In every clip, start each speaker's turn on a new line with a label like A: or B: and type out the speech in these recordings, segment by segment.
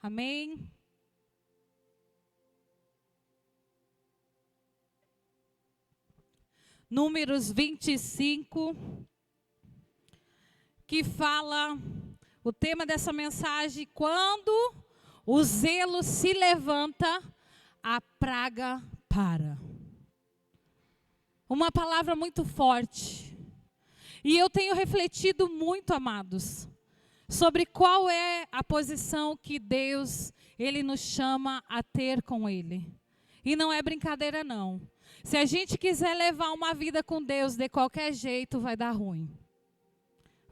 A: Amém? Números 25, que fala, o tema dessa mensagem, quando o zelo se levanta, a praga para. Uma palavra muito forte. E eu tenho refletido muito, amados, sobre qual é a posição que Deus, Ele nos chama a ter com Ele. E não é brincadeira, não. Se a gente quiser levar uma vida com Deus de qualquer jeito, vai dar ruim.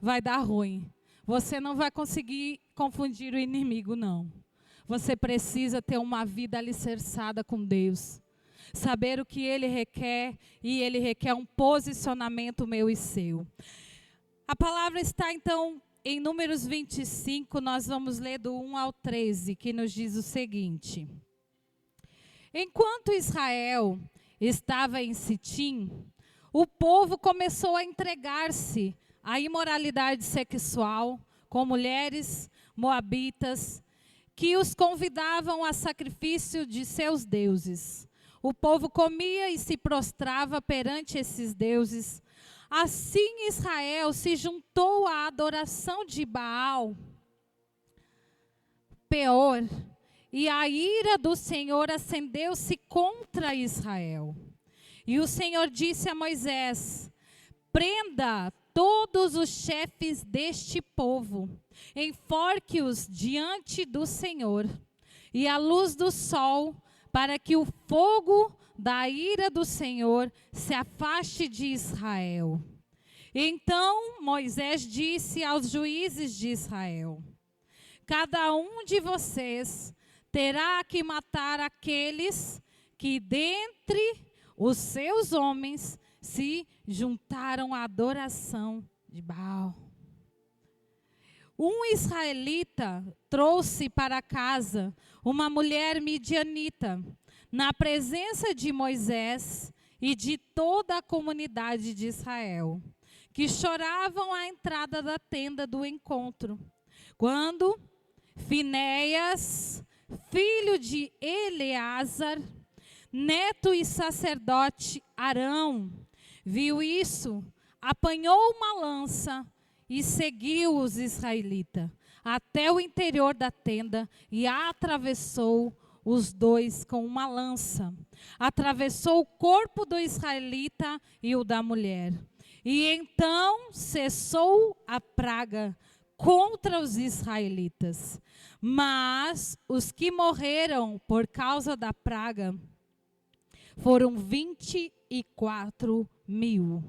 A: Vai dar ruim. Você não vai conseguir confundir o inimigo, não. Você precisa ter uma vida alicerçada com Deus. Saber o que Ele requer, e Ele requer um posicionamento meu e seu. A palavra está, então, em Números 25, nós vamos ler do 1 ao 13, que nos diz o seguinte. Enquanto Israel estava em Sitim, o povo começou a entregar-se à imoralidade sexual com mulheres moabitas que os convidavam a sacrifício de seus deuses. O povo comia e se prostrava perante esses deuses. Assim Israel se juntou à adoração de Baal, Peor, e a ira do Senhor acendeu-se contra Israel. E o Senhor disse a Moisés: prenda todos os chefes deste povo, enforque-os diante do Senhor, e à luz do sol, para que o fogo da ira do Senhor se afaste de Israel. Então Moisés disse aos juízes de Israel: cada um de vocês terá que matar aqueles que dentre os seus homens se juntaram à adoração de Baal. Um israelita trouxe para casa uma mulher midianita, na presença de Moisés e de toda a comunidade de Israel, que choravam à entrada da tenda do encontro. Quando Finéias, filho de Eleazar, neto e sacerdote Arão, viu isso, apanhou uma lança e seguiu os israelitas até o interior da tenda e atravessou os dois com uma lança. Atravessou o corpo do israelita e o da mulher. E então cessou a praga contra os israelitas. Mas os que morreram por causa da praga foram 24.000.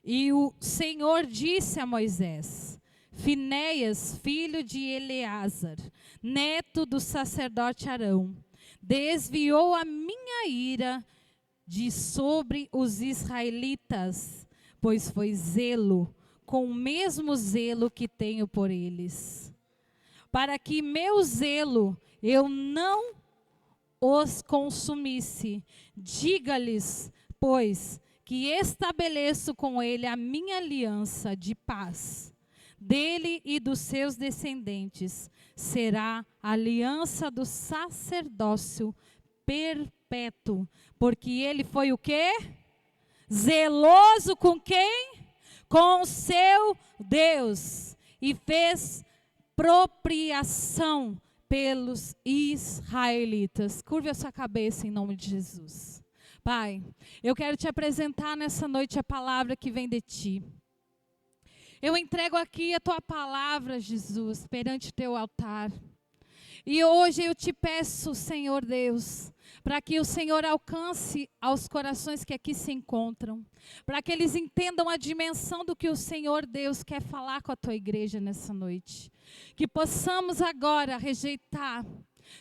A: E o Senhor disse a Moisés: Finéias, filho de Eleazar, neto do sacerdote Arão, desviou a minha ira de sobre os israelitas, pois foi zelo, com o mesmo zelo que tenho por eles. Para que meu zelo eu não os consumisse, diga-lhes, pois, que estabeleço com ele a minha aliança de paz. Dele e dos seus descendentes será a aliança do sacerdócio perpétuo, porque ele foi o quê? Zeloso com quem? Com o seu Deus, e fez propriação pelos israelitas. Curve a sua cabeça em nome de Jesus. Pai, eu quero te apresentar nessa noite a palavra que vem de ti. Eu entrego aqui a tua palavra, Jesus, perante o teu altar. E hoje eu te peço, Senhor Deus, para que o Senhor alcance aos corações que aqui se encontram, para que eles entendam a dimensão do que o Senhor Deus quer falar com a tua igreja nessa noite. Que possamos agora rejeitar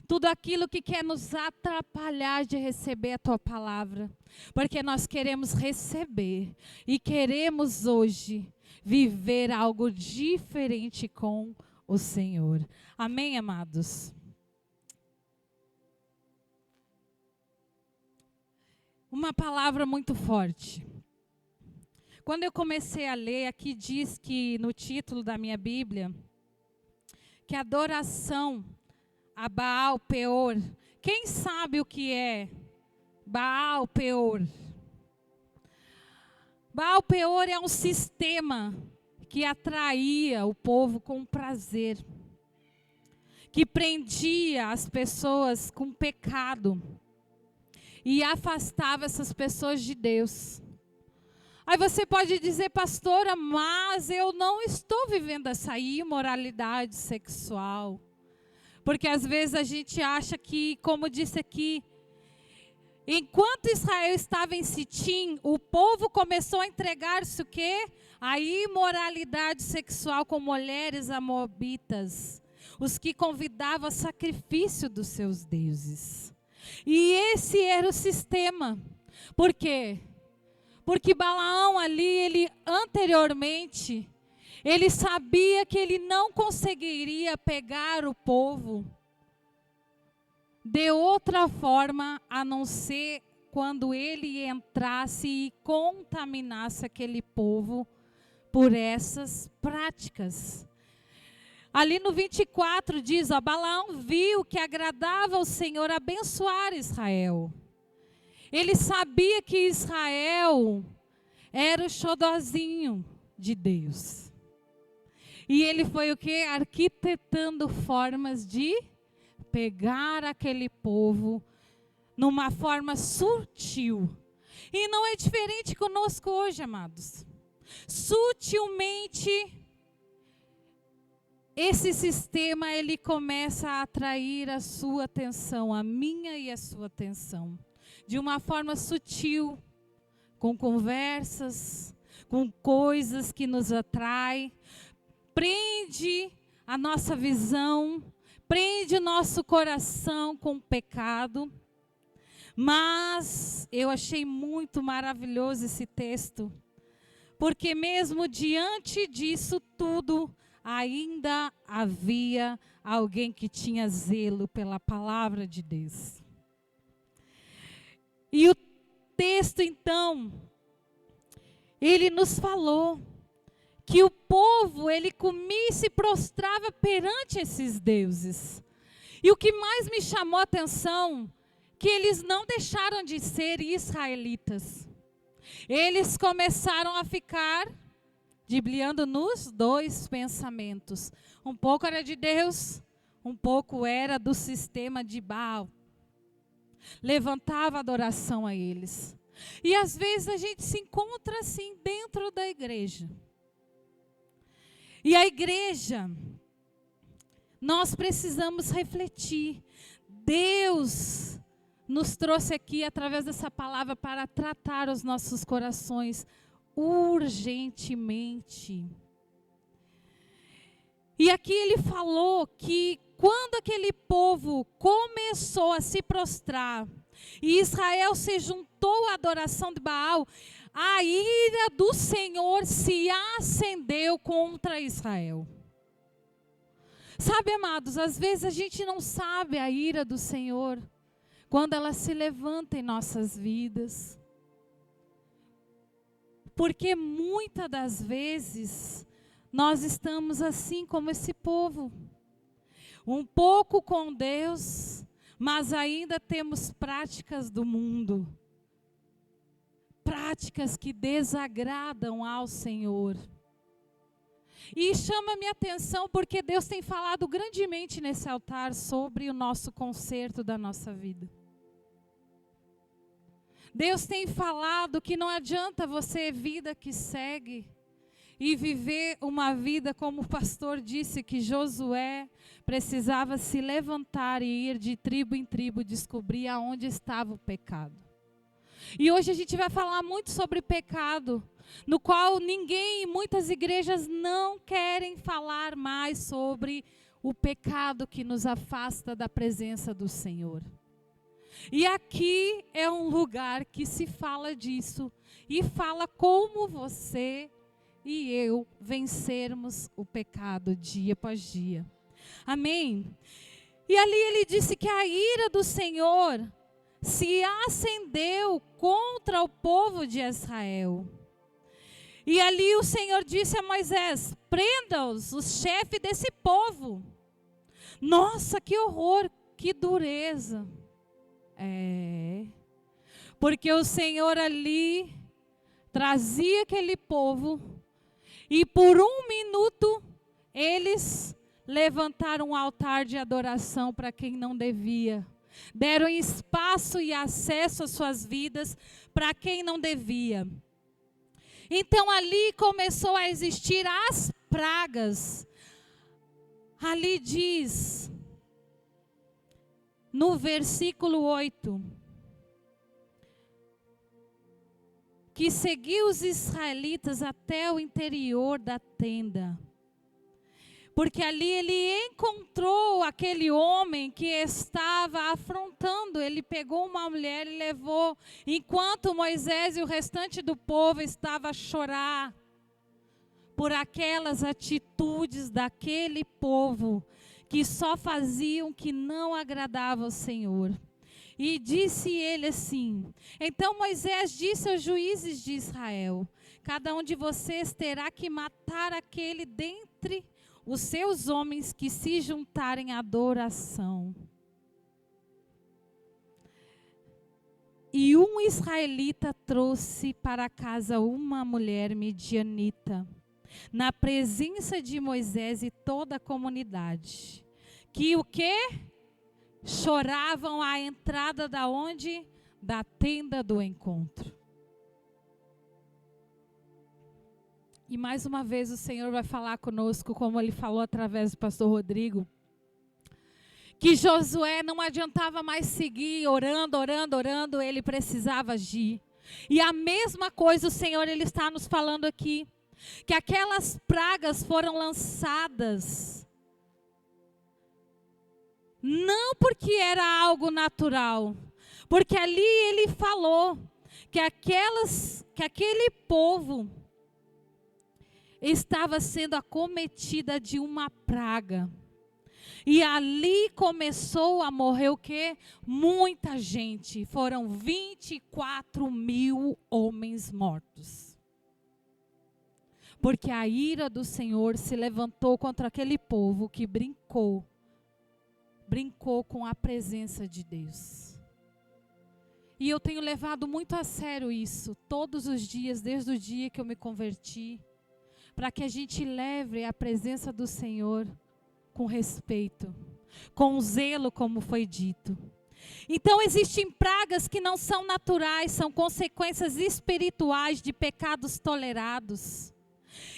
A: tudo aquilo que quer nos atrapalhar de receber a tua palavra, porque nós queremos receber e queremos hoje viver algo diferente com o Senhor. Amém, amados? Uma palavra muito forte. Quando eu comecei a ler, aqui diz que no título da minha Bíblia, que adoração a Baal Peor. Quem sabe o que é Baal Peor? Baal Peor é um sistema que atraía o povo com prazer, que prendia as pessoas com pecado e afastava essas pessoas de Deus. Aí você pode dizer, pastora, mas eu não estou vivendo essa imoralidade sexual. Porque às vezes a gente acha que, como disse aqui, enquanto Israel estava em Sitim, o povo começou a entregar-se o quê? A imoralidade sexual com mulheres amoabitas, os que convidavam a sacrifício dos seus deuses. E esse era o sistema. Por quê? Porque Balaão ali, ele anteriormente, ele sabia que ele não conseguiria pegar o povo de outra forma, a não ser quando ele entrasse e contaminasse aquele povo por essas práticas. Ali no 24 diz, ó, Balaão viu que agradava ao Senhor abençoar Israel. Ele sabia que Israel era o xodozinho de Deus. E ele foi o quê? Arquitetando formas de pegar aquele povo numa forma sutil. E não é diferente conosco hoje, amados. Sutilmente, esse sistema, ele começa a atrair a sua atenção, a minha e a sua atenção. De uma forma sutil, com conversas, com coisas que nos atraem, prende a nossa visão, prende o nosso coração com o pecado. Mas eu achei muito maravilhoso esse texto, porque mesmo diante disso tudo, ainda havia alguém que tinha zelo pela palavra de Deus. E o texto, então, ele nos falou que o povo, ele comia e se prostrava perante esses deuses. E o que mais me chamou a atenção, que eles não deixaram de ser israelitas. Eles começaram a ficar dibliando nos dois pensamentos. Um pouco era de Deus, um pouco era do sistema de Baal. Levantava adoração a eles. E às vezes a gente se encontra assim dentro da igreja. E a igreja, nós precisamos refletir. Deus nos trouxe aqui através dessa palavra para tratar os nossos corações urgentemente. E aqui ele falou que quando aquele povo começou a se prostrar e Israel se juntou à adoração de Baal, a ira do Senhor se acendeu contra Israel. Sabe, amados, às vezes a gente não sabe a ira do Senhor quando ela se levanta em nossas vidas. Porque muitas das vezes nós estamos assim como esse povo. Um pouco com Deus, mas ainda temos práticas do mundo. Práticas que desagradam ao Senhor. E chama minha atenção porque Deus tem falado grandemente nesse altar sobre o nosso conserto da nossa vida. Deus tem falado que não adianta você vida que segue e viver uma vida como o pastor disse que Josué precisava se levantar e ir de tribo em tribo descobrir aonde estava o pecado. E hoje a gente vai falar muito sobre pecado, no qual ninguém, muitas igrejas não querem falar mais sobre o pecado que nos afasta da presença do Senhor. E aqui é um lugar que se fala disso e fala como você e eu vencermos o pecado dia após dia. Amém? E ali ele disse que a ira do Senhor se acendeu contra o povo de Israel. E ali o Senhor disse a Moisés: prenda-os, os chefes desse povo. Nossa, que horror, que dureza. Porque o Senhor ali trazia aquele povo e por um minuto eles levantaram um altar de adoração para quem não devia. Deram espaço e acesso às suas vidas para quem não devia. Então ali começou a existir as pragas. Ali diz, no versículo 8, que seguiu os israelitas até o interior da tenda. Porque ali ele encontrou aquele homem que estava afrontando. Ele pegou uma mulher e levou, enquanto Moisés e o restante do povo estavam a chorar por aquelas atitudes daquele povo que só faziam o que não agradava ao Senhor. E disse ele assim: então Moisés disse aos juízes de Israel: cada um de vocês terá que matar aquele dentre os seus homens que se juntarem à adoração. E um israelita trouxe para casa uma mulher midianita, na presença de Moisés e toda a comunidade, que o quê? Choravam à entrada da onde? Da tenda do encontro. E mais uma vez o Senhor vai falar conosco, como Ele falou através do pastor Rodrigo, que Josué não adiantava mais seguir orando, ele precisava agir. E a mesma coisa o Senhor Ele está nos falando aqui, que aquelas pragas foram lançadas, não porque era algo natural, porque ali Ele falou que aquele povo estava sendo acometida de uma praga. E ali começou a morrer o quê? Muita gente. Foram 24.000 homens mortos. Porque a ira do Senhor se levantou contra aquele povo que brincou com a presença de Deus. E eu tenho levado muito a sério isso, todos os dias, desde o dia que eu me converti, para que a gente leve a presença do Senhor com respeito, com zelo, como foi dito. Então existem pragas que não são naturais, são consequências espirituais de pecados tolerados.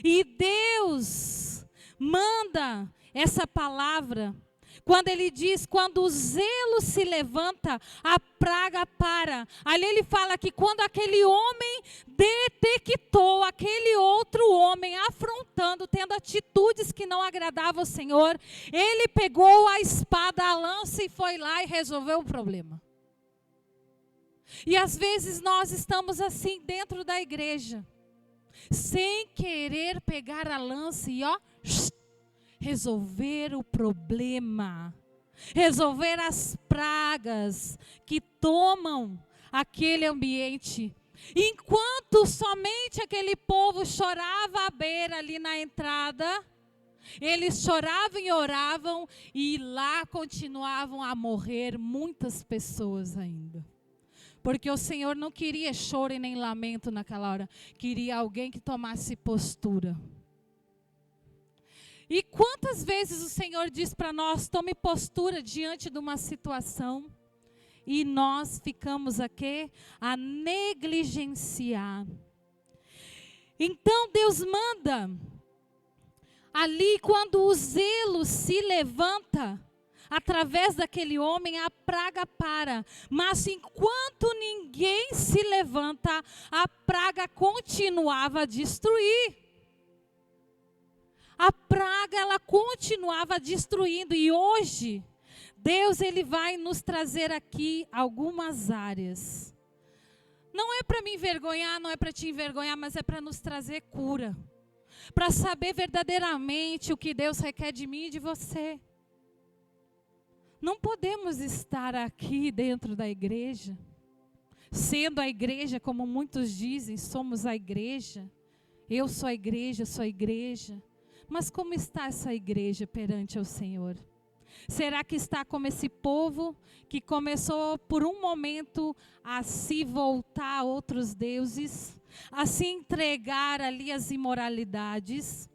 A: E Deus manda essa palavra quando Ele diz, quando o zelo se levanta, a praga para. Ali Ele fala que quando aquele homem detectou aquele outro homem afrontando, tendo atitudes que não agradavam ao Senhor, ele pegou a espada, a lança e foi lá e resolveu o problema. E às vezes nós estamos assim dentro da igreja, sem querer pegar a lança e resolver o problema, resolver as pragas que tomam aquele ambiente. Enquanto somente aquele povo chorava à beira ali na entrada, eles choravam e oravam e lá continuavam a morrer muitas pessoas ainda. Porque o Senhor não queria choro e nem lamento naquela hora, queria alguém que tomasse postura. E quantas vezes o Senhor diz para nós, tome postura diante de uma situação, e nós ficamos aqui a negligenciar. Então Deus manda, ali quando o zelo se levanta, através daquele homem, a praga para. Mas enquanto ninguém se levanta, a praga continuava a destruir. A praga, ela continuava destruindo. E hoje, Deus, Ele vai nos trazer aqui algumas áreas. Não é para me envergonhar, não é para te envergonhar, mas é para nos trazer cura. Para saber verdadeiramente o que Deus requer de mim e de você. Não podemos estar aqui dentro da igreja, sendo a igreja, como muitos dizem, somos a igreja. Eu sou a igreja, sou a igreja. Mas como está essa igreja perante o Senhor? Será que está como esse povo que começou por um momento a se voltar a outros deuses, a se entregar ali às imoralidades?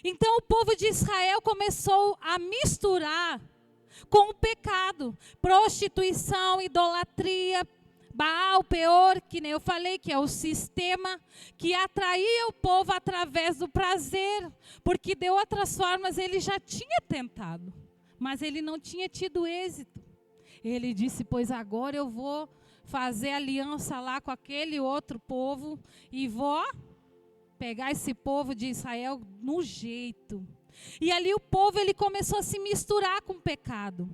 A: Então o povo de Israel começou a misturar com o pecado, prostituição, idolatria, Baal, Peor, que nem eu falei, que é o sistema que atraía o povo através do prazer, porque de outras formas ele já tinha tentado, mas ele não tinha tido êxito. Ele disse, pois agora eu vou fazer aliança lá com aquele outro povo e vou pegar esse povo de Israel no jeito. E ali o povo ele começou a se misturar com o pecado.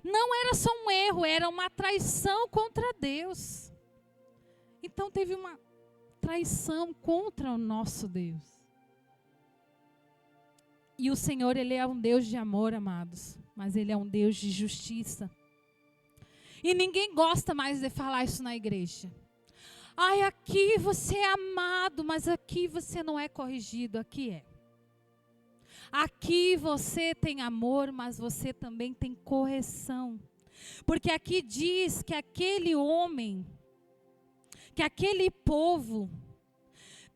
A: Não era só um erro, era uma traição contra Deus. Então teve uma traição contra o nosso Deus. E o Senhor, Ele é um Deus de amor, amados, mas Ele é um Deus de justiça. E ninguém gosta mais de falar isso na igreja. Ai, aqui você é amado, mas aqui você não é corrigido, aqui é. Aqui você tem amor, mas você também tem correção. Porque aqui diz que aquele homem, que aquele povo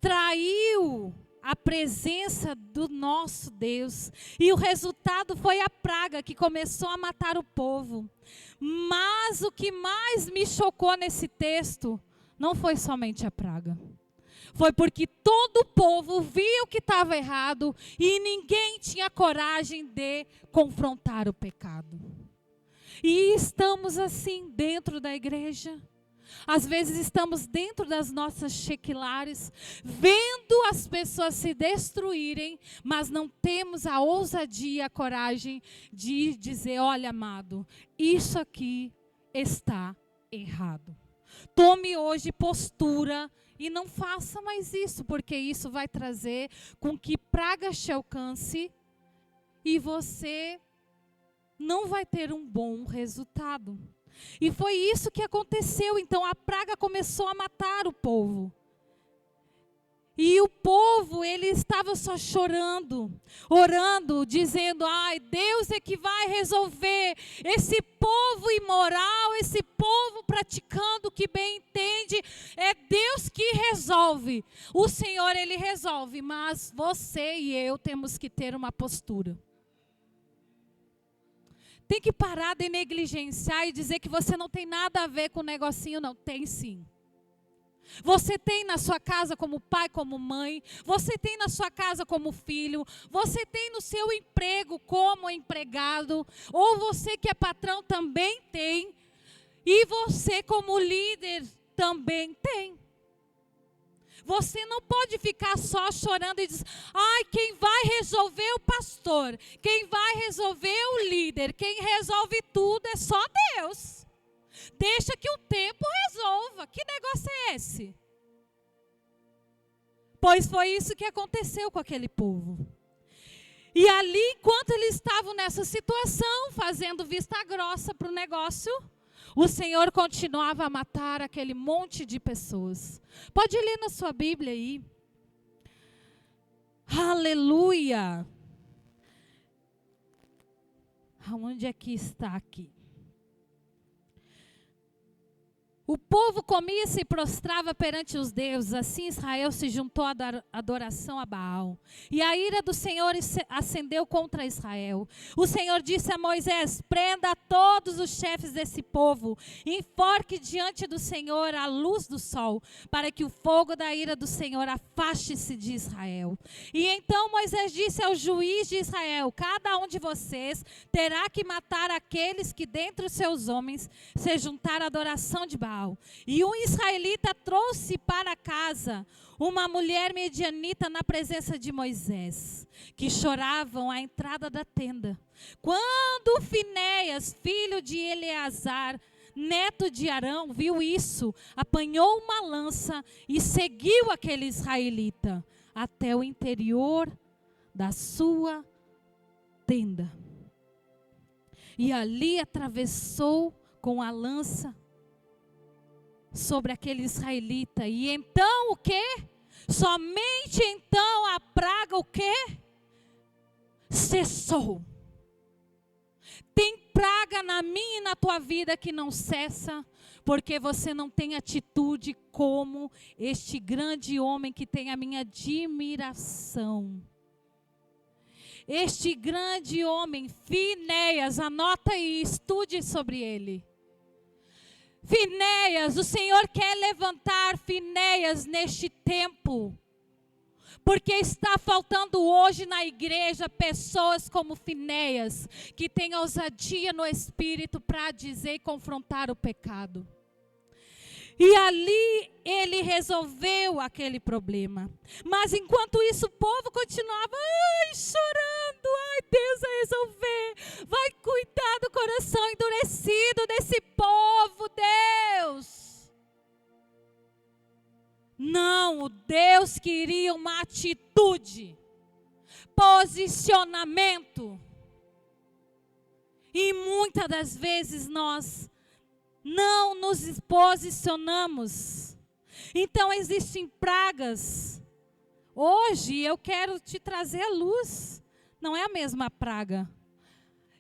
A: traiu a presença do nosso Deus. E o resultado foi a praga que começou a matar o povo. Mas o que mais me chocou nesse texto não foi somente a praga. Foi porque todo o povo viu que estava errado e ninguém tinha coragem de confrontar o pecado. E estamos assim dentro da igreja. Às vezes estamos dentro das nossas chequilares, vendo as pessoas se destruírem, mas não temos a ousadia, a coragem de dizer, olha, amado, isso aqui está errado. Tome hoje postura e não faça mais isso, porque isso vai trazer com que praga te alcance e você não vai ter um bom resultado. E foi isso que aconteceu. Então a praga começou a matar o povo. E o povo, ele estava só chorando, orando, dizendo, ai, Deus é que vai resolver. Esse povo imoral, esse povo praticando o que bem entende, é Deus que resolve. O Senhor, Ele resolve, mas você e eu temos que ter uma postura. Tem que parar de negligenciar e dizer que você não tem nada a ver com o negocinho, não. Tem sim. Você tem na sua casa como pai, como mãe. Você tem na sua casa como filho. Você tem no seu emprego como empregado. Ou você que é patrão também tem. E você como líder também tem. Você não pode ficar só chorando e dizer, ai, quem vai resolver é o pastor, quem vai resolver é o líder, quem resolve tudo é só Deus. Deixa que o tempo resolva. Que negócio é esse? Pois foi isso que aconteceu com aquele povo. E ali, enquanto eles estavam nessa situação, fazendo vista grossa para o negócio, o Senhor continuava a matar aquele monte de pessoas. Pode ler na sua Bíblia aí. Aleluia! Aonde é que está aqui? O povo comia e se prostrava perante os deuses, assim Israel se juntou à adoração a Baal. E a ira do Senhor acendeu contra Israel. O Senhor disse a Moisés, prenda todos os chefes desse povo, e enforque diante do Senhor a luz do sol, para que o fogo da ira do Senhor afaste-se de Israel. E então Moisés disse ao juiz de Israel, cada um de vocês terá que matar aqueles que dentre os seus homens se juntaram à adoração de Baal. E um israelita trouxe para casa uma mulher medianita na presença de Moisés, que choravam à entrada da tenda. Quando Finéias, filho de Eleazar, neto de Arão, viu isso, apanhou uma lança e seguiu aquele israelita até o interior da sua tenda. E ali atravessou com a lança sobre aquele israelita. E então o quê? Somente então a praga o quê? Cessou. Tem praga na minha e na tua vida que não cessa, porque você não tem atitude como este grande homem que tem a minha admiração. Este grande homem, Finéias, anota aí, estude sobre ele. Finéias, o Senhor quer levantar Finéias neste tempo. Porque está faltando hoje na igreja pessoas como Finéias, que têm ousadia no espírito para dizer e confrontar o pecado. E ali ele resolveu aquele problema. Mas enquanto isso o povo continuava chorando. Ai, Deus vai resolver. Vai cuidar do coração endurecido desse povo, Deus. Não, Deus queria uma atitude, posicionamento. E muitas das vezes nós não nos posicionamos. Então existem pragas. Hoje eu quero te trazer a luz. Não é a mesma praga.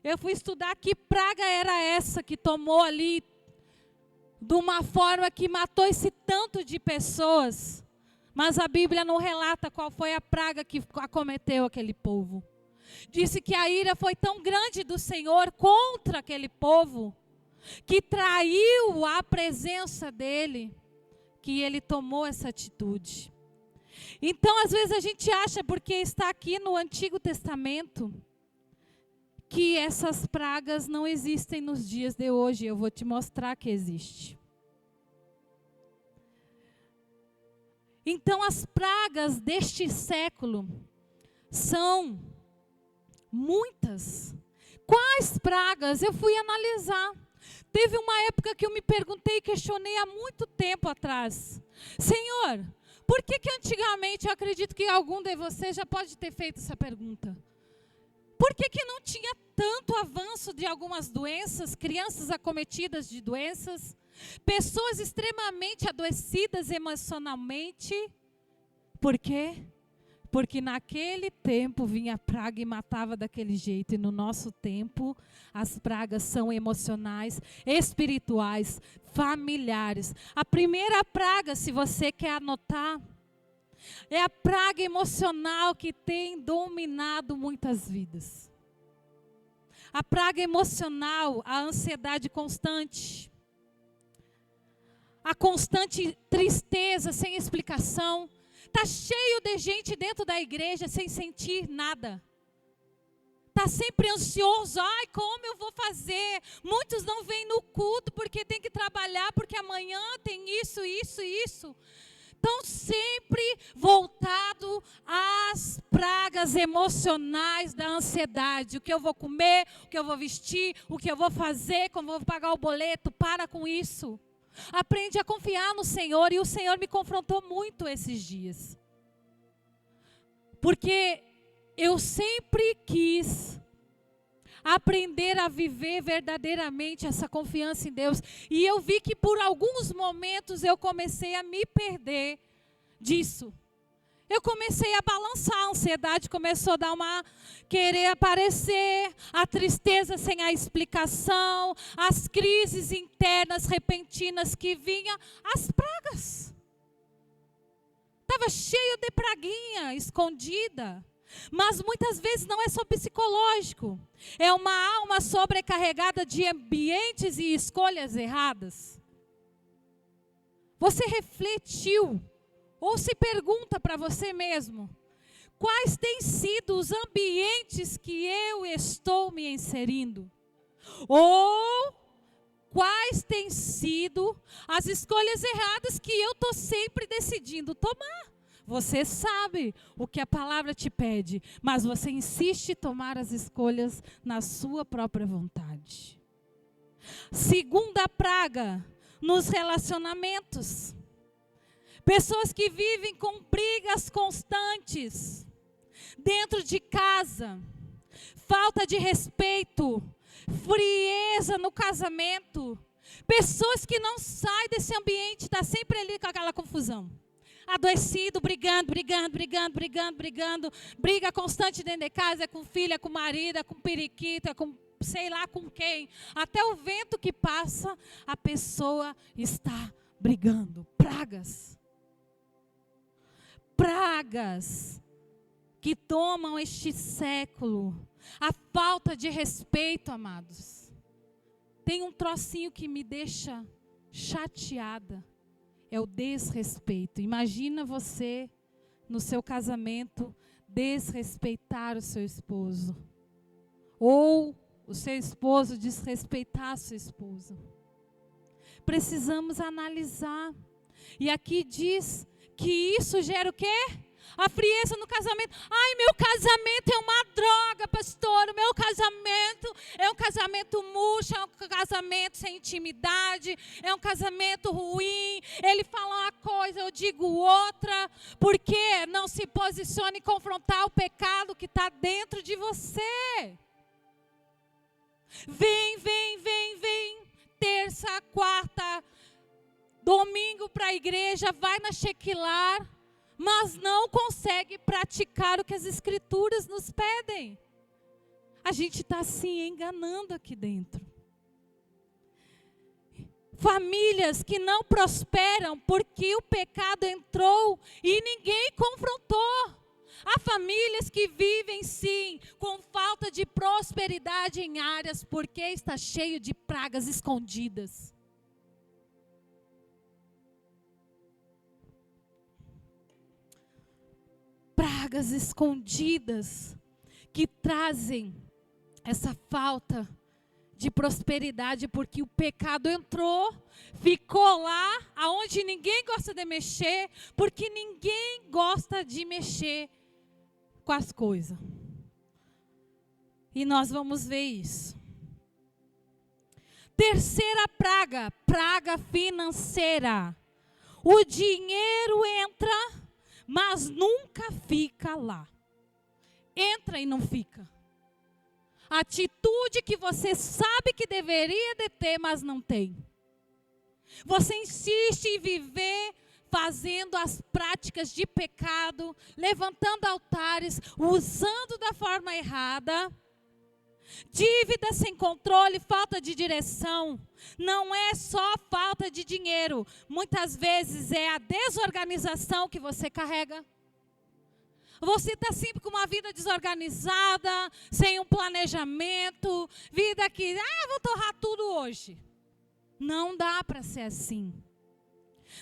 A: Eu fui estudar que praga era essa que tomou ali de uma forma que matou esse tanto de pessoas. Mas a Bíblia não relata qual foi a praga que acometeu aquele povo. Disse que a ira foi tão grande do Senhor contra aquele povo, que traiu a presença dele, que ele tomou essa atitude. Então, às vezes a gente acha, porque está aqui no Antigo Testamento, que essas pragas não existem nos dias de hoje. Eu vou te mostrar que existe. Então, as pragas deste século são muitas. Quais pragas? Eu fui analisar. Teve uma época que eu me perguntei e questionei há muito tempo atrás. Senhor, por que antigamente, eu acredito que algum de vocês já pode ter feito essa pergunta. Por que não tinha tanto avanço de algumas doenças, crianças acometidas de doenças, pessoas extremamente adoecidas emocionalmente? Por quê? Porque naquele tempo vinha praga e matava daquele jeito. E no nosso tempo, as pragas são emocionais, espirituais, familiares. A primeira praga, se você quer anotar, é a praga emocional que tem dominado muitas vidas. A praga emocional, a ansiedade constante. A constante tristeza sem explicação. Está cheio de gente dentro da igreja sem sentir nada. Está sempre ansioso. Ai, como eu vou fazer? Muitos não vêm no culto porque tem que trabalhar, porque amanhã tem isso. Estão sempre voltado às pragas emocionais da ansiedade. O que eu vou comer, o que eu vou vestir, o que eu vou fazer, como eu vou pagar o boleto. Para com isso. Aprende a confiar no Senhor. E o Senhor me confrontou muito esses dias. Porque eu sempre quis aprender a viver verdadeiramente essa confiança em Deus. E eu vi que por alguns momentos eu comecei a me perder disso. Eu comecei a balançar, a ansiedade começou a dar querer aparecer, a tristeza sem a explicação, as crises internas repentinas que vinham, as pragas. Estava cheio de praguinha escondida. Mas muitas vezes não é só psicológico. É uma alma sobrecarregada de ambientes e escolhas erradas. Você refletiu ou se pergunta para você mesmo: quais têm sido os ambientes que eu estou me inserindo? Ou quais têm sido as escolhas erradas que eu estou sempre decidindo tomar? Você sabe o que a palavra te pede, mas você insiste em tomar as escolhas na sua própria vontade. Segunda praga, nos relacionamentos. Pessoas que vivem com brigas constantes, dentro de casa, falta de respeito, frieza no casamento. Pessoas que não saem desse ambiente, está sempre ali com aquela confusão. Adoecido, brigando. Briga constante dentro de casa, é com filha, é com marido, é com periquito, é com sei lá com quem, até o vento que passa, a pessoa está brigando. Pragas. Pragas que tomam este século. A falta de respeito, amados. Tem um trocinho que me deixa chateada. É o desrespeito. Imagina você, no seu casamento, desrespeitar o seu esposo. Ou o seu esposo desrespeitar a sua esposa. Precisamos analisar. E aqui diz que isso gera o quê? A frieza no casamento. Ai, meu casamento é uma droga, pastor. O meu casamento é um casamento murcho, é um casamento sem intimidade, é um casamento ruim. Ele fala uma coisa, eu digo outra. Por que não se posiciona em confrontar o pecado que está dentro de você? Vem. Terça, quarta, domingo para a igreja, vai na Shequilar, mas não consegue praticar o que as Escrituras nos pedem. A gente está se enganando aqui dentro. Famílias que não prosperam porque o pecado entrou e ninguém confrontou. Há famílias que vivem sim com falta de prosperidade em áreas porque está cheio de pragas escondidas. Pragas escondidas que trazem essa falta de prosperidade porque o pecado entrou, ficou lá aonde ninguém gosta de mexer, porque ninguém gosta de mexer com as coisas. E nós vamos ver isso. Terceira praga, praga financeira. O dinheiro entra, mas nunca fica lá. Entra e não fica. Atitude que você sabe que deveria de ter, mas não tem. Você insiste em viver fazendo as práticas de pecado, levantando altares, usando da forma errada. Dívida sem controle, falta de direção. Não é só falta de dinheiro. Muitas vezes é a desorganização que você carrega. Você está sempre com uma vida desorganizada, sem um planejamento, vida que, vou torrar tudo hoje. Não dá para ser assim.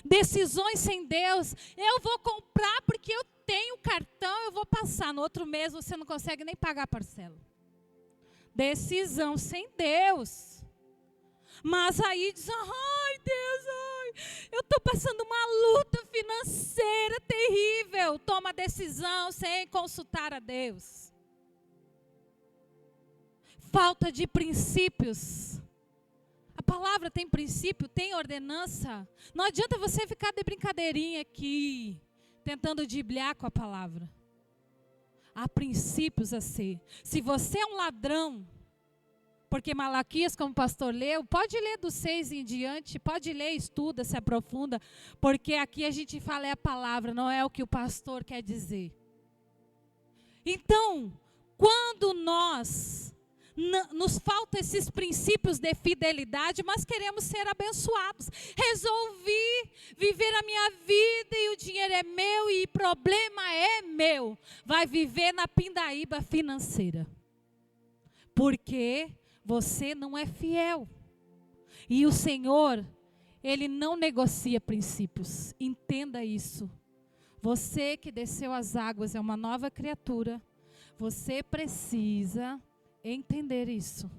A: Decisões sem Deus, eu vou comprar porque eu tenho cartão, eu vou passar. No outro mês você não consegue nem pagar a parcela. Decisão sem Deus. Mas aí diz, ai Deus, eu estou passando uma luta financeira terrível. Toma decisão sem consultar a Deus. Falta de princípios. A palavra tem princípio, tem ordenança. Não adianta você ficar de brincadeirinha aqui, tentando dribliar com a palavra. Há princípios a ser. Se você é um ladrão, porque Malaquias, como o pastor leu, pode ler do 6 em diante, pode ler, estuda, se aprofunda, porque aqui a gente fala é a palavra, não é o que o pastor quer dizer. Então, quando nos faltam esses princípios de fidelidade, mas queremos ser abençoados. Resolvi viver a minha vida e o dinheiro é meu e o problema é meu. Vai viver na pindaíba financeira. Porque você não é fiel. E o Senhor, Ele não negocia princípios. Entenda isso. Você que desceu as águas é uma nova criatura. Você precisa entender isso.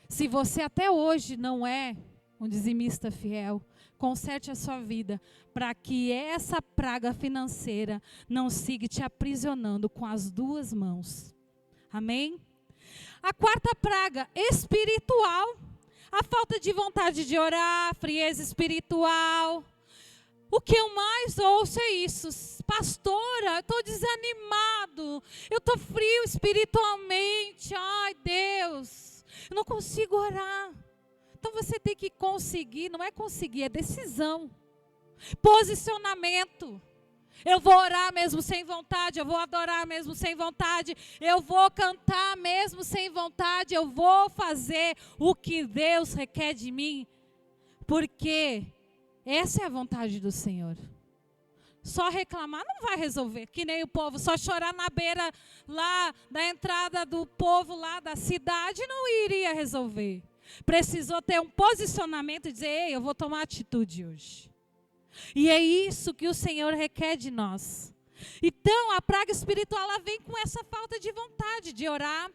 A: Se você até hoje não é um dizimista fiel, conserte a sua vida para que essa praga financeira não siga te aprisionando com as duas mãos. Amém? A quarta praga, espiritual. A falta de vontade de orar, frieza espiritual. O que eu mais ouço é isso. Pastora, eu estou desanimado. Eu estou frio espiritualmente. Ai, Deus, eu não consigo orar. Então você tem que conseguir, não é conseguir, é decisão. Posicionamento. Eu vou orar mesmo sem vontade, eu vou adorar mesmo sem vontade, eu vou cantar mesmo sem vontade, eu vou fazer o que Deus requer de mim, porque essa é a vontade do Senhor. Só reclamar não vai resolver, que nem o povo, só chorar na beira lá da entrada do povo lá da cidade não iria resolver. Precisou ter um posicionamento e dizer, ei, eu vou tomar atitude hoje. E é isso que o Senhor requer de nós. Então, a praga espiritual, ela vem com essa falta de vontade de orar.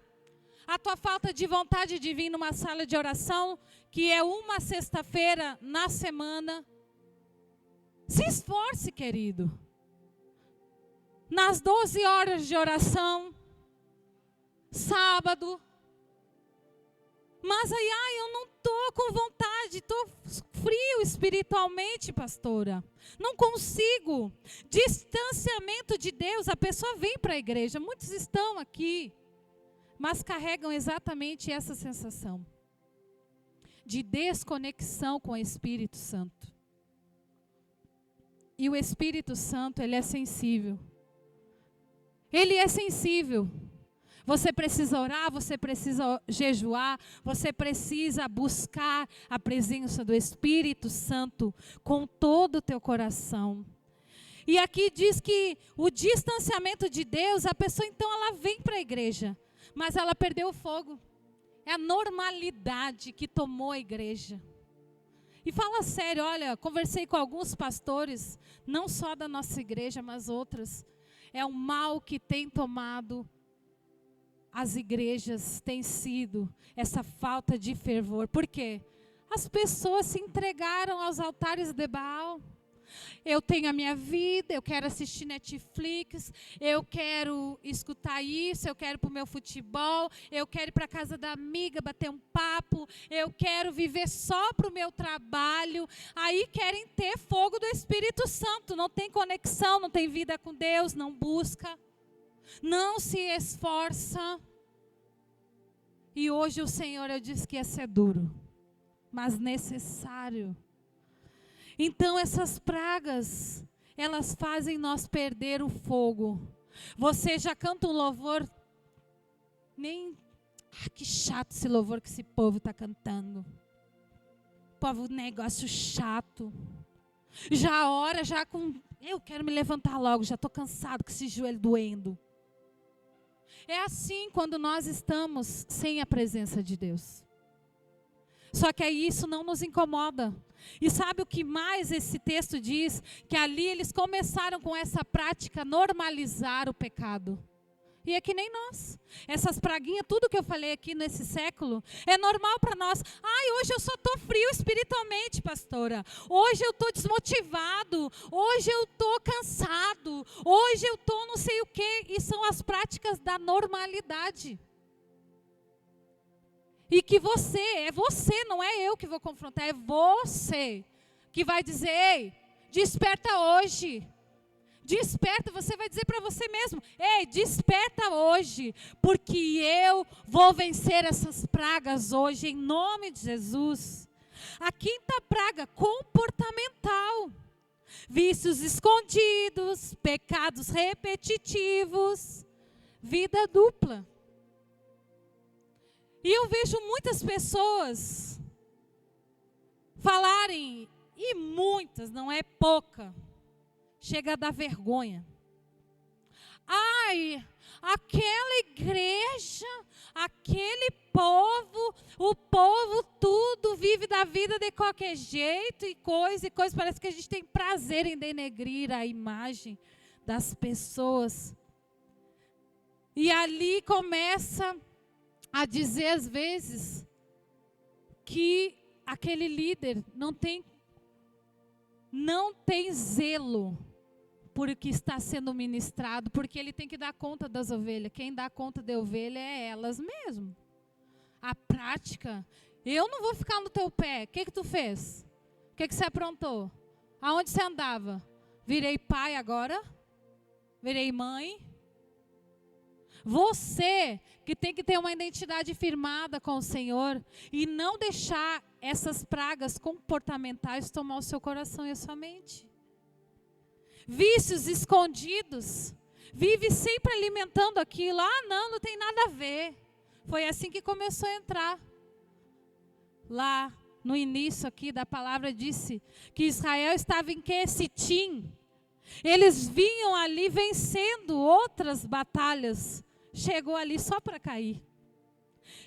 A: A tua falta de vontade de vir numa sala de oração, que é uma sexta-feira na semana. Se esforce, querido. Nas 12 horas de oração, sábado. Mas aí, eu não estou com vontade, estou frio espiritualmente, pastora. Não consigo. Distanciamento de Deus, a pessoa vem para a igreja, muitos estão aqui, mas carregam exatamente essa sensação de desconexão com o Espírito Santo. E o Espírito Santo, ele é sensível. Ele é sensível. Você precisa orar, você precisa jejuar, você precisa buscar a presença do Espírito Santo com todo o teu coração. E aqui diz que o distanciamento de Deus, a pessoa então ela vem para a igreja, mas ela perdeu o fogo. É a normalidade que tomou a igreja. E fala sério, olha, conversei com alguns pastores, não só da nossa igreja, mas outras. É um mal que tem tomado as igrejas, tem sido essa falta de fervor. Por quê? As pessoas se entregaram aos altares de Baal. Eu tenho a minha vida, eu quero assistir Netflix, eu quero escutar isso, eu quero ir para o meu futebol, eu quero ir para a casa da amiga, bater um papo, eu quero viver só para o meu trabalho. Aí querem ter fogo do Espírito Santo, não tem conexão, não tem vida com Deus, não busca, não se esforça. E hoje o Senhor, eu disse que ia ser duro, mas necessário. Então essas pragas, elas fazem nós perder o fogo. Você já canta um louvor, que chato esse louvor que esse povo está cantando. Povo, negócio chato. Já ora, já com, eu quero me levantar logo, já estou cansado com esse joelho doendo. É assim quando nós estamos sem a presença de Deus. Só que aí isso não nos incomoda. E sabe o que mais esse texto diz? Que ali eles começaram com essa prática, normalizar o pecado. E é que nem nós. Essas praguinhas, tudo que eu falei aqui nesse século, é normal para nós. Hoje eu só estou frio espiritualmente, pastora. Hoje eu estou desmotivado. Hoje eu estou cansado. Hoje eu estou não sei o quê. E são as práticas da normalidade. E que você, não é eu que vou confrontar, é você que vai dizer, ei, desperta hoje. Desperta, você vai dizer para você mesmo, ei, desperta hoje, porque eu vou vencer essas pragas hoje, em nome de Jesus. A quinta praga, comportamental. Vícios escondidos, pecados repetitivos, vida dupla. E eu vejo muitas pessoas falarem, e muitas, não é pouca, chega a dar vergonha. Aquela igreja, aquele povo, o povo tudo vive da vida de qualquer jeito e coisa, parece que a gente tem prazer em denegrir a imagem das pessoas. E ali começa a dizer às vezes que aquele líder não tem zelo por o que está sendo ministrado, porque ele tem que dar conta das ovelhas. Quem dá conta da ovelha é elas mesmo. A prática, eu não vou ficar no teu pé. O que tu fez? O que você aprontou? Aonde você andava? Virei pai agora? Virei mãe? Você que tem que ter uma identidade firmada com o Senhor e não deixar essas pragas comportamentais tomar o seu coração e a sua mente. vícios escondidos, vive sempre alimentando aquilo. Ah, não tem nada a ver. Foi assim que começou a entrar. Lá no início aqui da palavra disse que Israel estava em Sitim. Eles vinham ali vencendo outras batalhas. Chegou ali só para cair.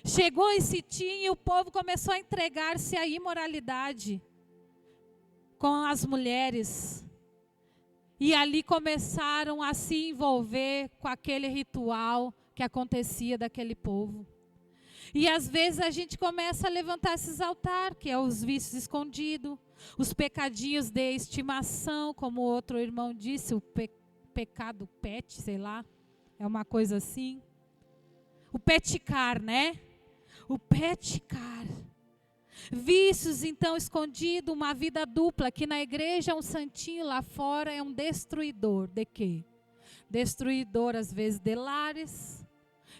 A: Chegou em Sitim e o povo começou a entregar-se à imoralidade com as mulheres. E ali começaram a se envolver com aquele ritual que acontecia daquele povo. E às vezes a gente começa a levantar esses altares, que é os vícios escondidos, os pecadinhos de estimação, como o outro irmão disse, o pecado pet, sei lá, é uma coisa assim. O peticar, né? O peticar. Vícios, então, escondidos, uma vida dupla, que na igreja é um santinho, lá fora é um destruidor. De quê? Destruidor, às vezes, de lares,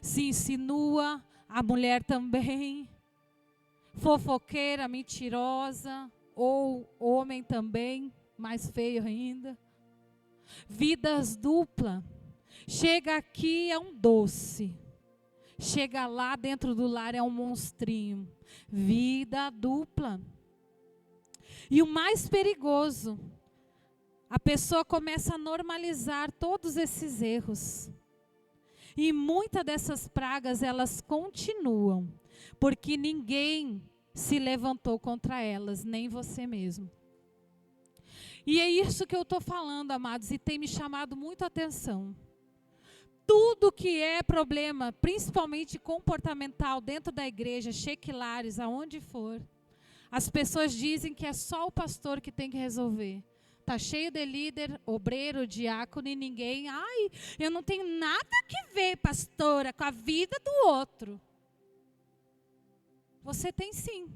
A: se insinua, a mulher também, fofoqueira, mentirosa, ou homem também, mais feio ainda. Vidas dupla. Chega aqui é um doce. Chega lá dentro do lar é um monstrinho. Vida dupla. E o mais perigoso, a pessoa começa a normalizar todos esses erros. E muitas dessas pragas, elas continuam, porque ninguém se levantou contra elas, nem você mesmo. E é isso que eu estou falando, amados, e tem me chamado muito a atenção. Tudo que é problema, principalmente comportamental, dentro da igreja, chequilares, aonde for, as pessoas dizem que é só o pastor que tem que resolver. Está cheio de líder, obreiro, diácono e ninguém. Ai, eu não tenho nada que ver, pastora, com a vida do outro. Você tem sim.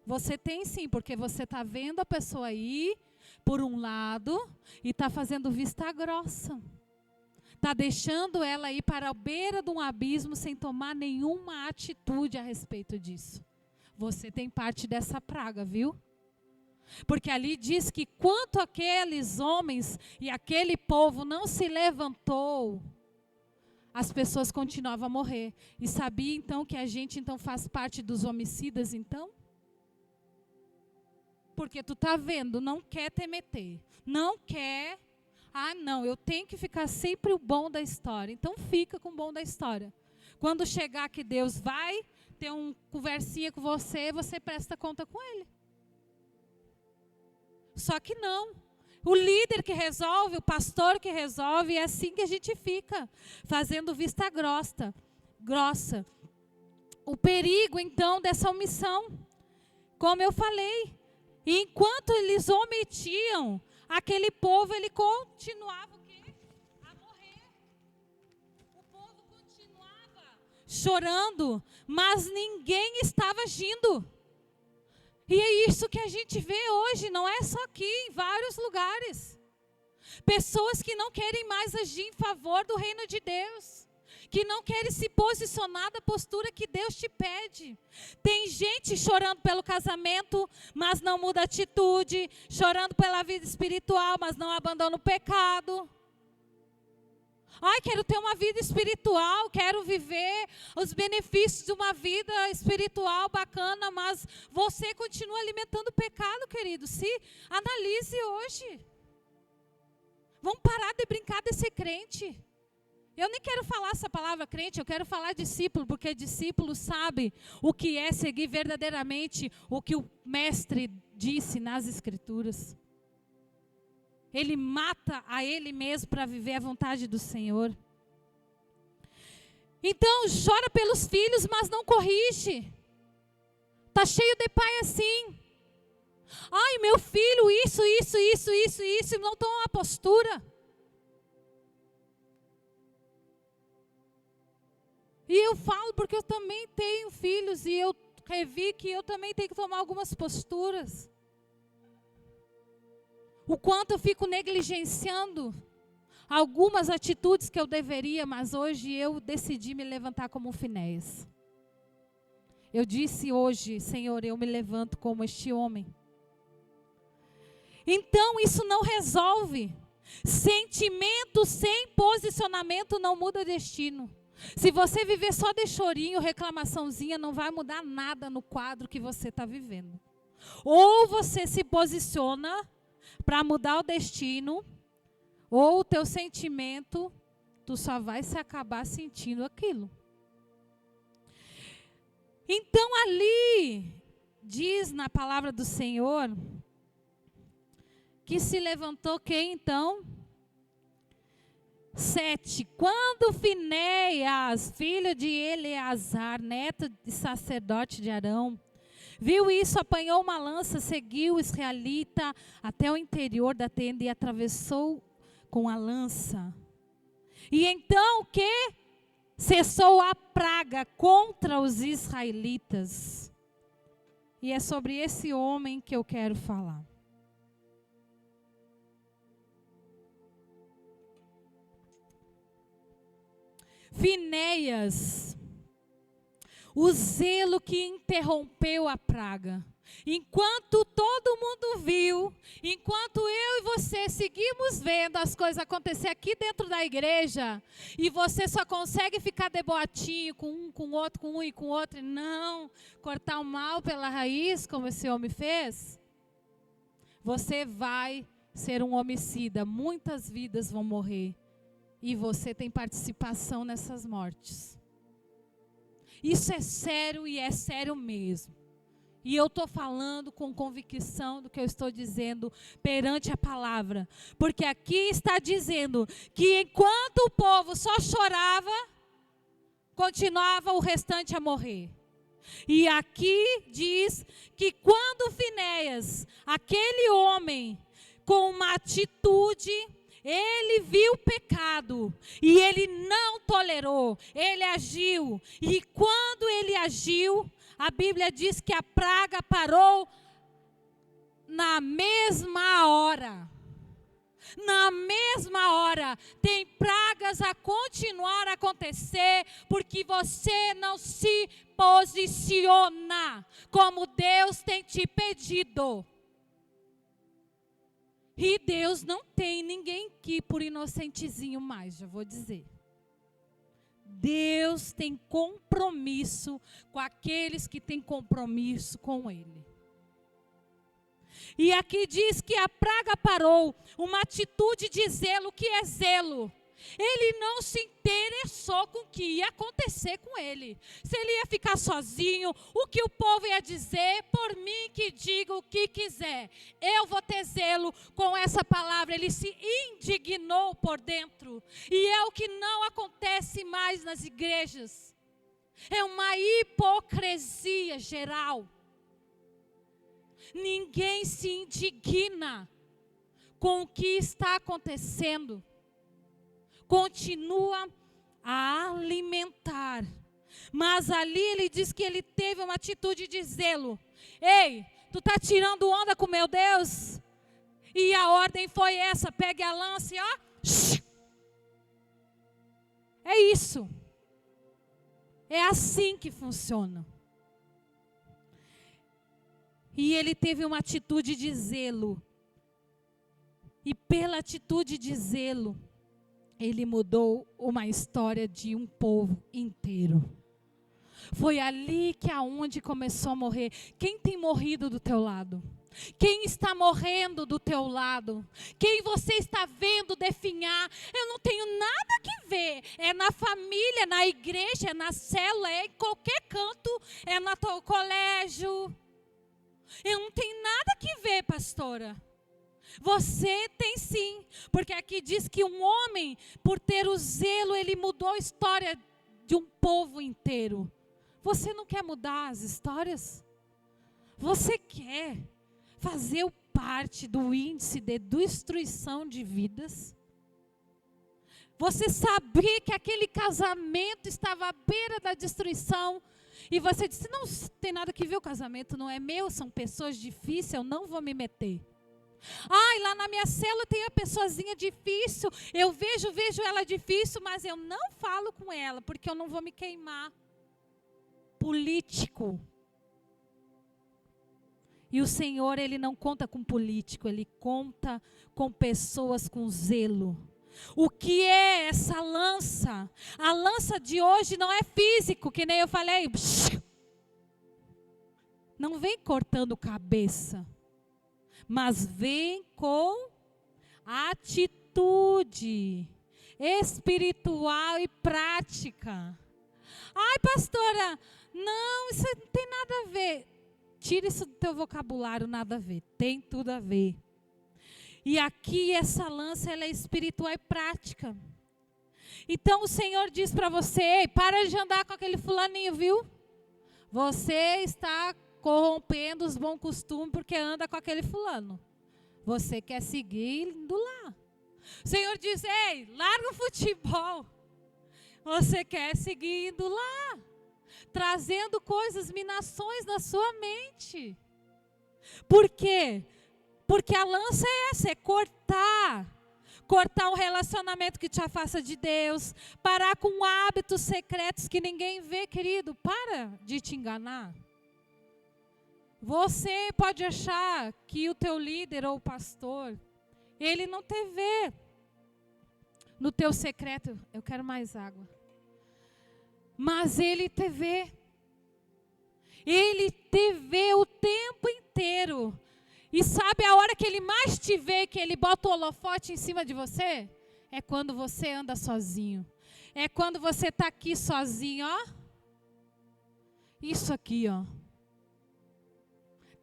A: Você tem sim, porque você está vendo a pessoa aí, por um lado, e está fazendo vista grossa. Está deixando ela ir para a beira de um abismo sem tomar nenhuma atitude a respeito disso. Você tem parte dessa praga, viu? Porque ali diz que quanto aqueles homens e aquele povo não se levantou, as pessoas continuavam a morrer. E sabia então que a gente então faz parte dos homicidas então? Porque tu tá vendo, não quer te meter, não quer, não, eu tenho que ficar sempre o bom da história. Então fica com o bom da história. Quando chegar que Deus vai ter uma conversinha com você, você presta conta com Ele. Só que não. O líder que resolve, o pastor que resolve, é assim que a gente fica, fazendo vista grossa. O perigo, então, dessa omissão, como eu falei, enquanto eles omitiam, aquele povo, ele continuava o quê? A morrer. O povo continuava chorando, mas ninguém estava agindo. E é isso que a gente vê hoje, não é só aqui, em vários lugares. Pessoas que não querem mais agir em favor do reino de Deus. Que não querem se posicionar da postura que Deus te pede. Tem gente chorando pelo casamento, mas não muda a atitude. Chorando pela vida espiritual, mas não abandona o pecado. Ai, quero ter uma vida espiritual, quero viver os benefícios de uma vida espiritual bacana, mas você continua alimentando o pecado, querido. Se analise hoje. Vamos parar de brincar de ser crente. Eu nem quero falar essa palavra crente, eu quero falar discípulo, porque discípulo sabe o que é seguir verdadeiramente o que o mestre disse nas Escrituras. Ele mata a ele mesmo para viver a vontade do Senhor. Então, chora pelos filhos, mas não corrige. Está cheio de pai assim. Ai, meu filho, isso, e não toma uma postura. E eu falo porque eu também tenho filhos e eu revi que eu também tenho que tomar algumas posturas. O quanto eu fico negligenciando algumas atitudes que eu deveria, mas hoje eu decidi me levantar como um Finéias. Eu disse hoje, Senhor, eu me levanto como este homem. Então isso não resolve. Sentimento sem posicionamento não muda destino. Se você viver só de chorinho, reclamaçãozinha, não vai mudar nada no quadro que você está vivendo. Ou você se posiciona para mudar o destino, ou o teu sentimento, tu só vai se acabar sentindo aquilo. Então ali, diz na palavra do Senhor, que se levantou quem então? 7. Quando Finéias, filho de Eleazar, neto de sacerdote de Arão, viu isso, apanhou uma lança, seguiu o israelita até o interior da tenda e atravessou com a lança. E então o que? Cessou a praga contra os israelitas. E é sobre esse homem que eu quero falar. Finéias, o zelo que interrompeu a praga. Enquanto todo mundo viu, enquanto eu e você seguimos vendo as coisas acontecer aqui dentro da igreja, e você só consegue ficar deboatinho com um, com outro, com um e com outro, e não cortar o mal pela raiz, como esse homem fez, você vai ser um homicida. Muitas vidas vão morrer. E você tem participação nessas mortes. Isso é sério e é sério mesmo. E eu estou falando com convicção do que eu estou dizendo perante a palavra. Porque aqui está dizendo que enquanto o povo só chorava, continuava o restante a morrer. E aqui diz que quando Finéias, aquele homem com uma atitude, ele viu o pecado e ele não tolerou, ele agiu. E quando ele agiu, a Bíblia diz que a praga parou na mesma hora. Na mesma hora, tem pragas a continuar a acontecer, porque você não se posiciona como Deus tem te pedido. E Deus não tem ninguém aqui por inocentezinho mais, já vou dizer. Deus tem compromisso com aqueles que têm compromisso com Ele. E aqui diz que a praga parou, uma atitude de zelo. O que é zelo? Ele não se interessou com o que ia acontecer com ele. Se ele ia ficar sozinho, o que o povo ia dizer, por mim que diga o que quiser. Eu vou ter zelo com essa palavra. Ele se indignou por dentro. E é o que não acontece mais nas igrejas. É uma hipocrisia geral. Ninguém se indigna com o que está acontecendo. Continua a alimentar. Mas ali ele diz que ele teve uma atitude de zelo. Ei, tu está tirando onda com meu Deus? E a ordem foi essa, pegue a lança e ó. É isso. É assim que funciona. E ele teve uma atitude de zelo. E pela atitude de zelo, ele mudou uma história de um povo inteiro. Foi ali que aonde começou a morrer. Quem tem morrido do teu lado? Quem está morrendo do teu lado? Quem você está vendo definhar? Eu não tenho nada que ver. É na família, na igreja, é na célula, é em qualquer canto, é no teu colégio. Eu não tenho nada que ver, pastora. Você tem sim, porque aqui diz que um homem, por ter o zelo, ele mudou a história de um povo inteiro. Você não quer mudar as histórias? Você quer fazer parte do índice de destruição de vidas? Você sabia que aquele casamento estava à beira da destruição? E você disse, não tem nada que ver, o casamento não é meu, são pessoas difíceis, eu não vou me meter. Ai, lá na minha célula tem a pessoazinha difícil, eu vejo ela difícil, mas eu não falo com ela, porque eu não vou me queimar. Político. E o Senhor, Ele não conta com político, Ele conta com pessoas com zelo. O que é essa lança? A lança de hoje não é físico, que nem eu falei. Não vem cortando cabeça, mas vem com atitude espiritual e prática. Ai, pastora, não, isso não tem nada a ver. Tira isso do teu vocabulário, nada a ver. Tem tudo a ver. E aqui essa lança, ela é espiritual e prática. Então o Senhor diz para você: ei, para de andar com aquele fulaninho, viu? Você está corrompendo os bons costumes porque anda com aquele fulano. Você quer seguir indo lá. O Senhor diz: ei, larga o futebol. Você quer seguir indo lá. Trazendo coisas, minações na sua mente. Por quê? Porque a lança é essa, é cortar. Cortar um relacionamento que te afasta de Deus. Parar com hábitos secretos que ninguém vê, querido. Para de te enganar. Você pode achar que o teu líder ou o pastor, ele não te vê no teu secreto. Eu quero mais água. Mas ele te vê. Ele te vê o tempo inteiro. E sabe a hora que ele mais te vê, que ele bota o holofote em cima de você? É quando você anda sozinho. É quando você está aqui sozinho, ó. Isso aqui, ó.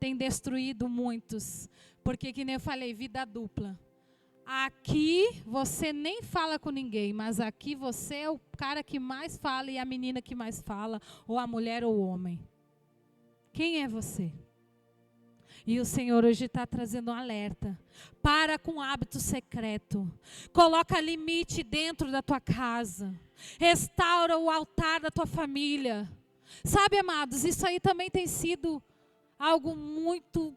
A: Tem destruído muitos. Porque, que nem eu falei, vida dupla. Aqui você nem fala com ninguém, mas aqui você é o cara que mais fala e a menina que mais fala, ou a mulher ou o homem. Quem é você? E o Senhor hoje está trazendo um alerta. Para com hábito secreto. Coloca limite dentro da tua casa. Restaura o altar da tua família. Sabe, amados, isso aí também tem sido algo muito...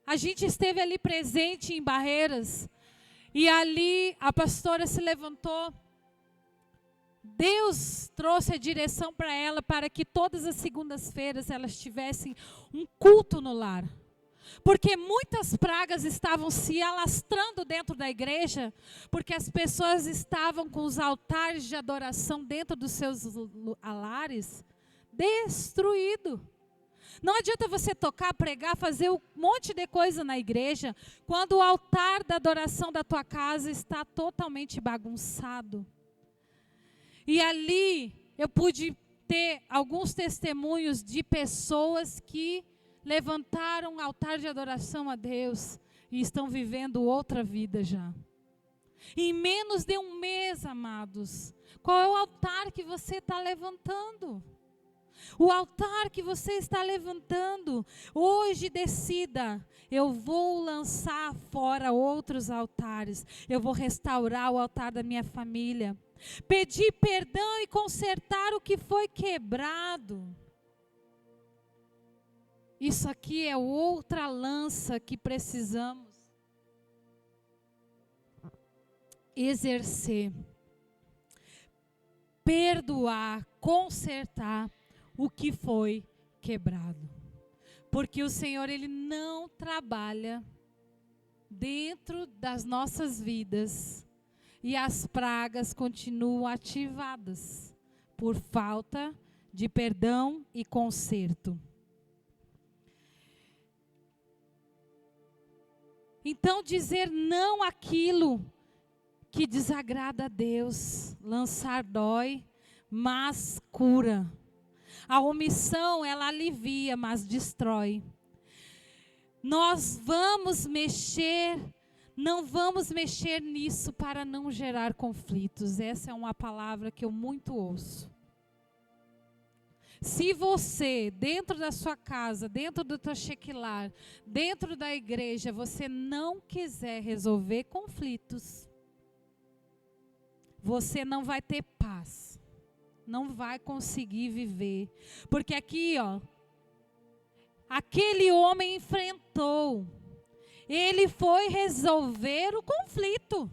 A: A gente esteve ali presente em Barreiras. E ali a pastora se levantou. Deus trouxe a direção para ela para que todas as segundas-feiras elas tivessem um culto no lar. Porque muitas pragas estavam se alastrando dentro da igreja, porque as pessoas estavam com os altares de adoração dentro dos seus lares destruídos. Não adianta você tocar, pregar, fazer um monte de coisa na igreja, quando o altar da adoração da tua casa está totalmente bagunçado. E ali eu pude ter alguns testemunhos de pessoas que levantaram um altar de adoração a Deus e estão vivendo outra vida já. Em menos de um mês, amados, qual é o altar que você está levantando? O altar que você está levantando, hoje decida, eu vou lançar fora outros altares, eu vou restaurar o altar da minha família, pedir perdão e consertar o que foi quebrado. Isso aqui é outra lança que precisamos exercer, perdoar, consertar o que foi quebrado. Porque o Senhor, Ele não trabalha dentro das nossas vidas e as pragas continuam ativadas por falta de perdão e conserto. Então, dizer não àquilo que desagrada a Deus, lançar dói, mas cura. A omissão, ela alivia, mas destrói. Nós vamos mexer, não vamos mexer nisso para não gerar conflitos. Essa é uma palavra que eu muito ouço. Se você, dentro da sua casa, dentro do teu shequilar, dentro da igreja, você não quiser resolver conflitos, você não vai ter paz. Não vai conseguir viver. Porque aqui, ó, aquele homem enfrentou. Ele foi resolver o conflito.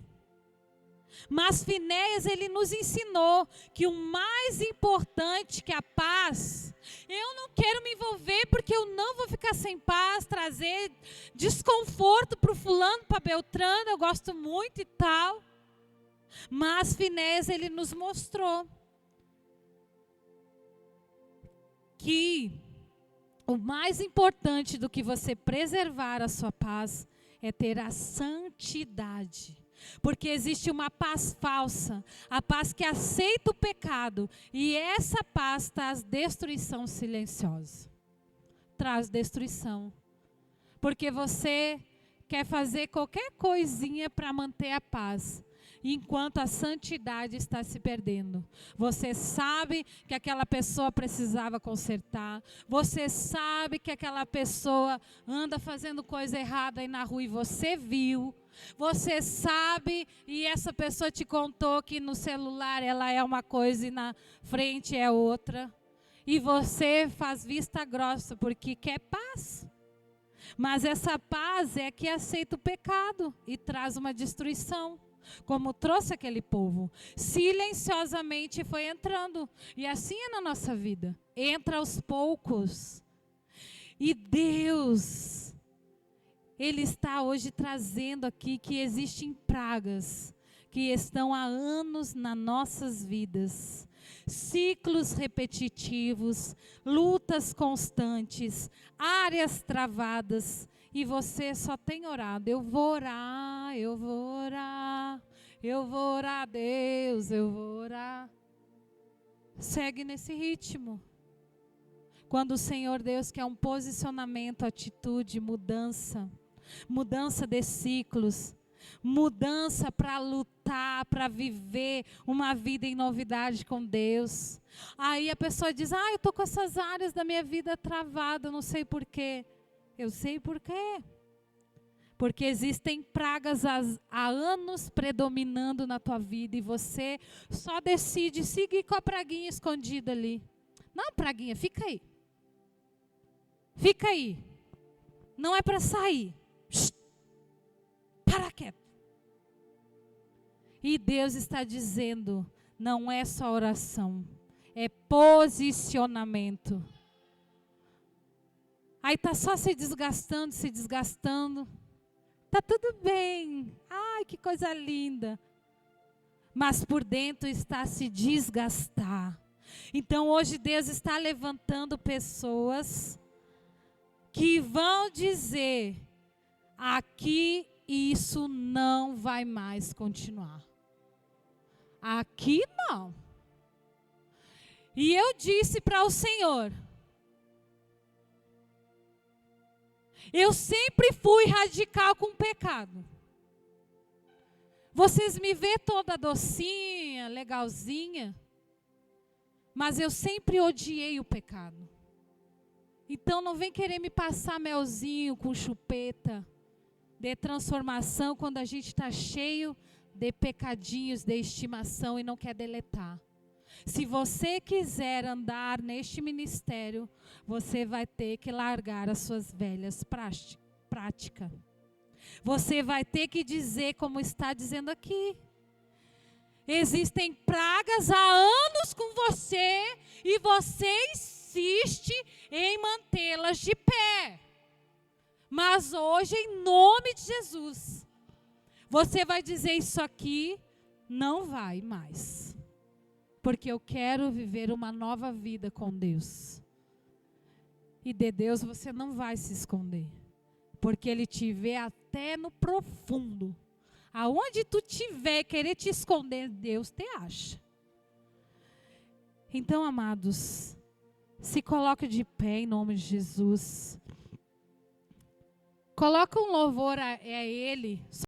A: Mas Finéias, ele nos ensinou que o mais importante que a paz, eu não quero me envolver porque eu não vou ficar sem paz, trazer desconforto para o fulano, para Beltrano, eu gosto muito e tal. Mas Finéias, ele nos mostrou que o mais importante do que você preservar a sua paz é ter a santidade. Porque existe uma paz falsa, a paz que aceita o pecado, e essa paz traz destruição silenciosa. Traz destruição. Porque você quer fazer qualquer coisinha para manter a paz, enquanto a santidade está se perdendo. Você sabe que aquela pessoa precisava consertar, você sabe que aquela pessoa anda fazendo coisa errada aí na rua e você viu, você sabe e essa pessoa te contou que no celular ela é uma coisa e na frente é outra, e você faz vista grossa porque quer paz. Mas essa paz é que aceita o pecado e traz uma destruição. Como trouxe aquele povo, silenciosamente foi entrando. E assim é na nossa vida, entra aos poucos. E Deus, Ele está hoje trazendo aqui que existem pragas que estão há anos nas nossas vidas. Ciclos repetitivos, lutas constantes, áreas travadas. E você só tem orado. Eu vou orar, eu vou orar, eu vou orar a Deus, eu vou orar. Segue nesse ritmo. Quando o Senhor Deus quer um posicionamento, atitude, mudança de ciclos, mudança para lutar, para viver uma vida em novidade com Deus. Aí a pessoa diz, eu estou com essas áreas da minha vida travadas, não sei porquê. Eu sei por quê. Porque existem pragas há anos predominando na tua vida e você só decide seguir com a praguinha escondida ali. Não, praguinha, fica aí. Fica aí. Não é para sair. Shhh. Para quieto. E Deus está dizendo, não é só oração, é posicionamento. Aí está só se desgastando. Está tudo bem. Ai, que coisa linda. Mas por dentro está a se desgastar. Então hoje Deus está levantando pessoas que vão dizer, aqui isso não vai mais continuar. Aqui não. E eu disse para o Senhor, eu sempre fui radical com o pecado. Vocês me vê toda docinha, legalzinha, mas eu sempre odiei o pecado. Então não vem querer me passar melzinho com chupeta de transformação quando a gente está cheio de pecadinhos de estimação e não quer deletar. Se você quiser andar neste ministério, você vai ter que largar as suas velhas práticas. Você vai ter que dizer como está dizendo aqui. Existem pragas há anos com você e você insiste em mantê-las de pé. Mas hoje, em nome de Jesus, você vai dizer isso aqui, não vai mais. Porque eu quero viver uma nova vida com Deus. E de Deus você não vai se esconder. Porque Ele te vê até no profundo. Aonde tu tiver querer te esconder, Deus te acha. Então, amados, se coloque de pé em nome de Jesus. Coloca um louvor a Ele.